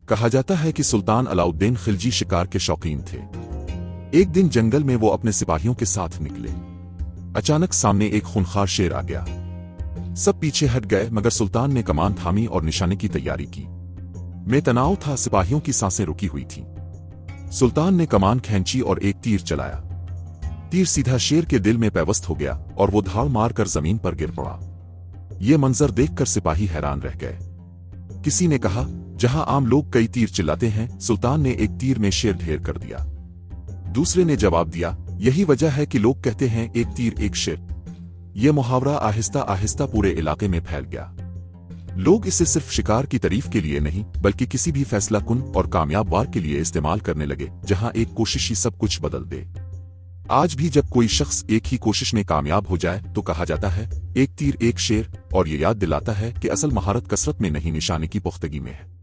कहा जाता है कि सुल्तान अलाउद्दीन खिलजी शिकार के शौकीन थे। एक दिन जंगल में वो अपने सिपाहियों के साथ निकले। अचानक सामने एक खूंखार शेर आ गया। सब पीछे हट गए, मगर सुल्तान ने कमान थामी और निशाने की तैयारी की। में तनाव था, सिपाहियों की सांसें रुकी हुई थीं। सुल्तान ने कमान खींची और एक तीर चलाया। तीर सीधा शेर के दिल में पैवस्त हो गया और वो धाड़ मारकर जमीन पर गिर पड़ा। ये मंजर देखकर सिपाही हैरान रह गए। किसी ने कहा, जहां आम लोग कई तीर चिल्लाते हैं, सुल्तान ने एक तीर में शेर ढेर कर दिया। दूसरे ने जवाब दिया, यही वजह है कि लोग कहते हैं एक तीर एक शेर। यह मुहावरा आहिस्ता आहिस्ता पूरे इलाके में फैल गया। लोग इसे सिर्फ शिकार की तारीफ के लिए नहीं, बल्कि किसी भी फैसला कुन और कामयाब वार के लिए इस्तेमाल करने लगे, जहां एक कोशिश ही सब कुछ बदल दे। आज भी जब कोई शख्स एक ही कोशिश में कामयाब हो जाए तो कहा जाता है, एक तीर एक शेर, और ये याद दिलाता है कि असल महारत कसरत में नहीं, निशाने की पुख्तगी में है।